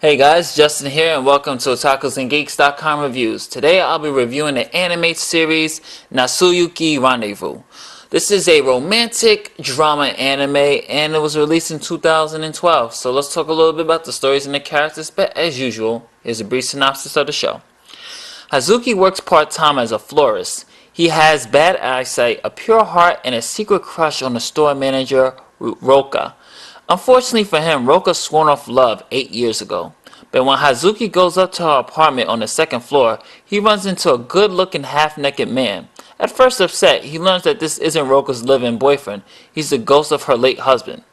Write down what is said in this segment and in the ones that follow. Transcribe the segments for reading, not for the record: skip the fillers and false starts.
Hey guys, Justin here and welcome to otakusandgeeks.com reviews. Today I'll be reviewing the anime series Natsuyuki Rendezous. This is a romantic drama anime and it was released in 2012. So let's talk a little bit about the stories and the characters, but as usual, here's a brief synopsis of the show. Hazuki works part-time as a florist. He has bad eyesight, a pure heart, and a secret crush on the store manager, Roka. Unfortunately for him, Roka sworn off love 8 years ago. But when Hazuki goes up to her apartment on the second floor, he runs into a good-looking half-naked man. At first upset, he learns that this isn't Roka's live-in boyfriend. He's the ghost of her late husband.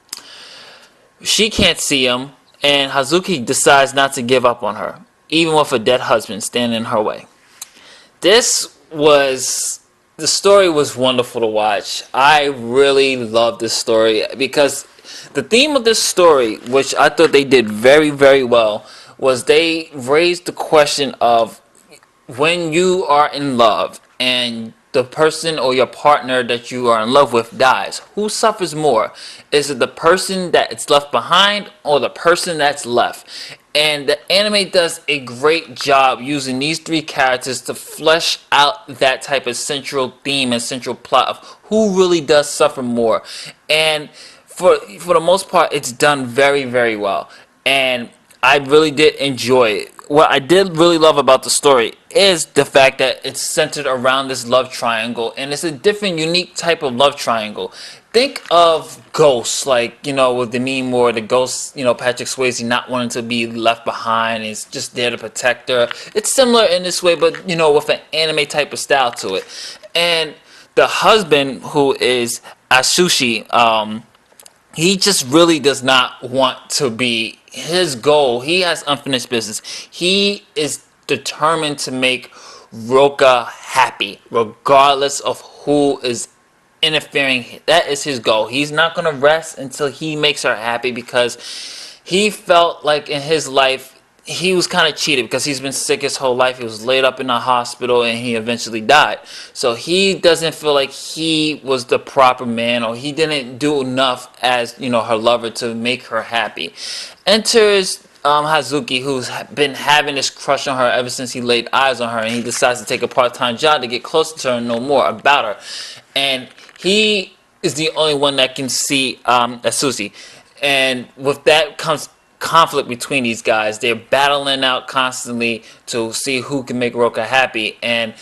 She can't see him, and Hazuki decides not to give up on her, even with a dead husband standing in her way. The story was wonderful to watch. I really loved this story because the theme of this story, which I thought they did very, very well, was they raised the question of when you are in love and the person or your partner that you are in love with dies, who suffers more? Is it the person that's left behind or the person that's left? And the anime does a great job using these three characters to flesh out that type of central theme and central plot of who really does suffer more. And for the most part, it's done very, very well. And I really did enjoy it. What I did really love about the story is the fact that it's centered around this love triangle, and it's a different, unique type of love triangle. Think of Ghosts, like, with Demi Moore, the Ghost, Patrick Swayze not wanting to be left behind, is just there to protect her. It's similar in this way, but, with an anime type of style to it. And the husband, who is Asushi, he just really does not want to be his goal. He has unfinished business. He is determined to make Roka happy, regardless of who is interfering. That is his goal. He's not going to rest until he makes her happy, because he felt like in his life he was kind of cheated because he's been sick his whole life. He was laid up in a hospital and he eventually died. So he doesn't feel like he was the proper man, or he didn't do enough as, her lover to make her happy. Enters Hazuki, who's been having this crush on her ever since he laid eyes on her, and he decides to take a part-time job to get closer to her and know more about her. And he is the only one that can see Asushi. And with that comes conflict between these guys. They're battling out constantly to see who can make Roka happy, and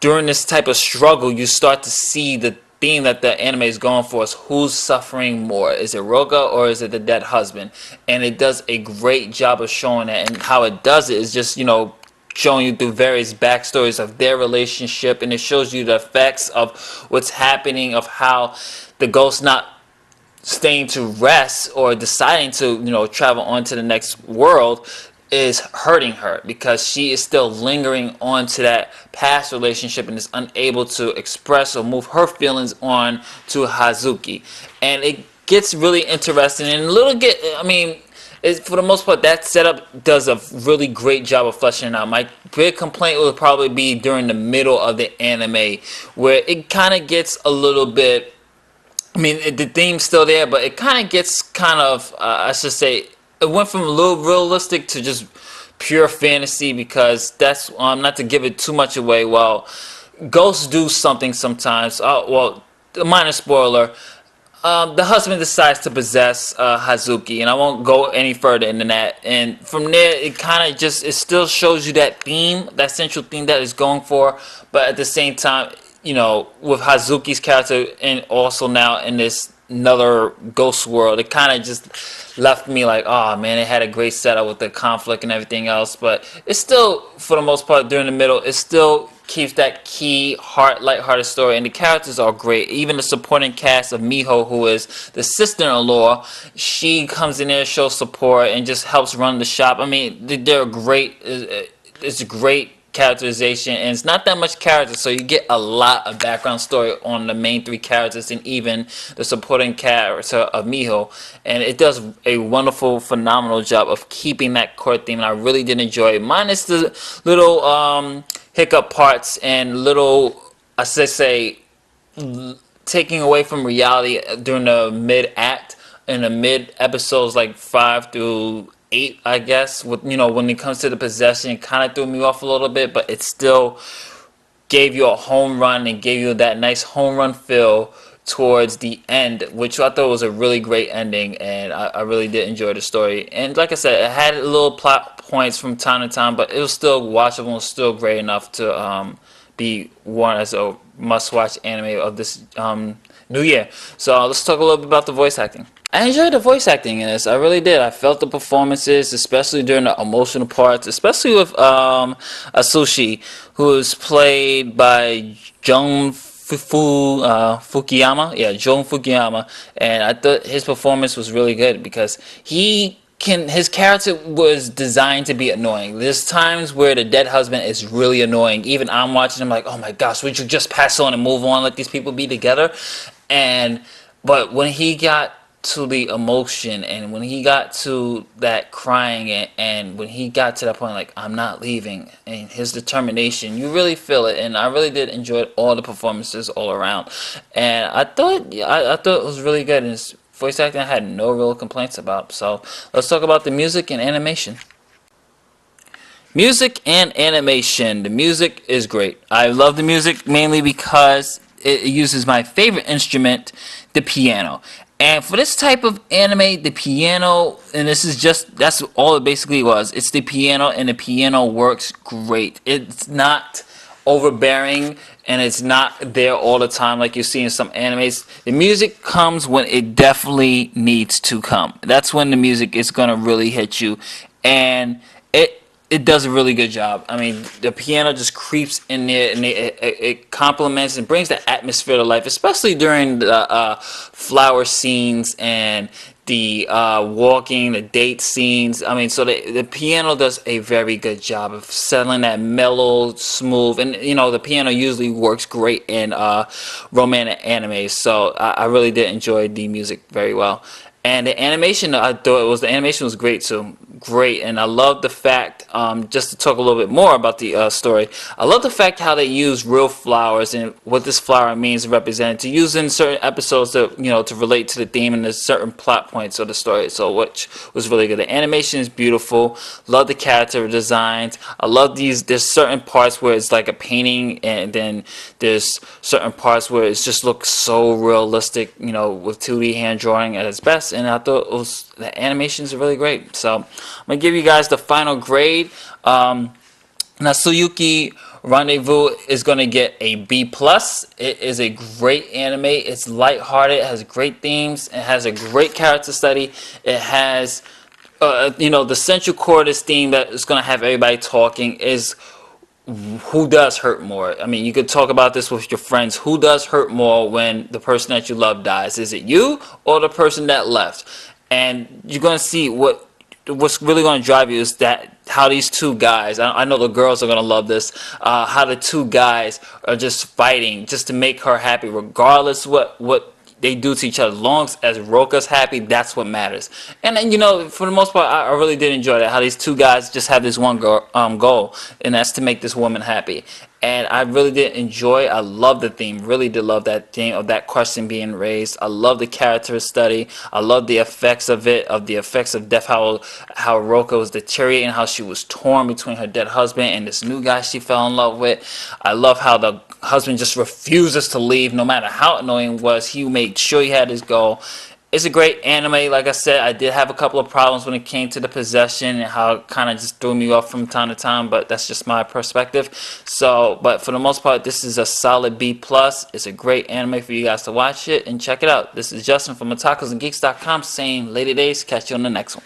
during this type of struggle you start to see the theme that the anime is going for is who's suffering more. Is it Roka or is it the dead husband? And it does a great job of showing that, and how it does it is just showing you through various backstories of their relationship, and it shows you the effects of what's happening, of how the ghost not staying to rest or deciding to travel on to the next world is hurting her, because she is still lingering on to that past relationship and is unable to express or move her feelings on to Hazuki. And it gets really interesting, and for the most part, that setup does a really great job of fleshing it out. My big complaint would probably be during the middle of the anime, where it kind of gets a little bit, the theme's still there, but it kind of gets I should say, it went from a little realistic to just pure fantasy, because that's, not to give it too much away, well, ghosts do something sometimes. A minor spoiler, the husband decides to possess Hazuki, and I won't go any further into that. And from there, it kind of just, it still shows you that theme, that central theme that it's going for, but at the same time, with Hazuki's character and also now in this another ghost world, it kind of just left me like, oh man, it had a great setup with the conflict and everything else, but it's still, for the most part, during the middle, it still keeps that key light-hearted story, and the characters are great. Even the supporting cast of Miho, who is the sister-in-law, she comes in there, shows support, and just helps run the shop. They're great. It's great characterization, and it's not that much character, so you get a lot of background story on the main three characters and even the supporting character of Miho, and it does a wonderful, phenomenal job of keeping that core theme, and I really did enjoy it, minus the little hiccup parts and little, I should say, taking away from reality during the mid-act and the mid-episodes like 5 through 8, I guess. With when it comes to the possession, it kind of threw me off a little bit, but it still gave you a home run and gave you that nice home run feel towards the end, which I thought was a really great ending, and I really did enjoy the story. And like I said, it had little plot points from time to time, but it was still watchable and still great enough to be one as a must-watch anime of this new year. So let's talk a little bit about the voice acting. I enjoyed the voice acting in this. I really did. I felt the performances, especially during the emotional parts, especially with Asushi, who is played by Fukuyama. Yeah, Jun Fukuyama. And I thought his performance was really good because his character was designed to be annoying. There's times where the dead husband is really annoying. Even I'm watching him like, oh my gosh, would you just pass on and move on, let these people be together? But when he got to the emotion, and when he got to that crying, and when he got to that point like, I'm not leaving, and his determination, you really feel it. And I really did enjoy all the performances all around, and I thought it was really good. And his voice acting I had no real complaints about. So let's talk about the music and animation. Music and animation. The music is great. I love the music mainly because it uses my favorite instrument, the piano. And for this type of anime, the piano, and that's all it basically was. It's the piano, and the piano works great. It's not overbearing, and it's not there all the time like you see in some animes. The music comes when it definitely needs to come. That's when the music is going to really hit you. And it does a really good job. I mean, the piano just creeps in there, and it complements and brings the atmosphere to life, especially during the flower scenes and the walking, the date scenes. I mean, so the piano does a very good job of settling that mellow, smooth, and the piano usually works great in romantic animes. So I really did enjoy the music very well. And the animation, the animation was great too. Great. And I love the fact, just to talk a little bit more about the story, I love the fact how they use real flowers and what this flower means to represent, to use in certain episodes to relate to the theme and the certain plot points of the story. So which was really good. The animation is beautiful. Love the character designs. I love there's certain parts where it's like a painting, and then there's certain parts where it just looks so realistic, with 2D hand drawing at its best. And I thought the animations are really great. So I'm gonna give you guys the final grade. Natsuyuki Rendezvous is gonna get a B+. It is a great anime. It's lighthearted. It has great themes. It has a great character study. It has the central core of this theme that is gonna have everybody talking is who does hurt more. I mean, you could talk about this with your friends. Who does hurt more when the person that you love dies? Is it you or the person that left? And you're going to see what's really going to drive you is that how these two guys, I know the girls are going to love this, how the two guys are just fighting just to make her happy, regardless what they do to each other. As long as Roka's happy, that's what matters. And then, for the most part, I really did enjoy that. How these two guys just have this one goal, and that's to make this woman happy. And I really did enjoy. I love the theme. Really did love that theme of that question being raised. I love the character study. I love the effects of it, of the effects of death. How Roka was deteriorating, how she was torn between her dead husband and this new guy she fell in love with. I love how the husband just refuses to leave, no matter how annoying it was. He made sure he had his goal. It's a great anime. Like I said, I did have a couple of problems when it came to the possession and how it kind of just threw me off from time to time, but that's just my perspective. So, but for the most part, this is a solid B+. It's a great anime for you guys to watch it and check it out. This is Justin from otakusandgeeks.com saying later days. Catch you on the next one.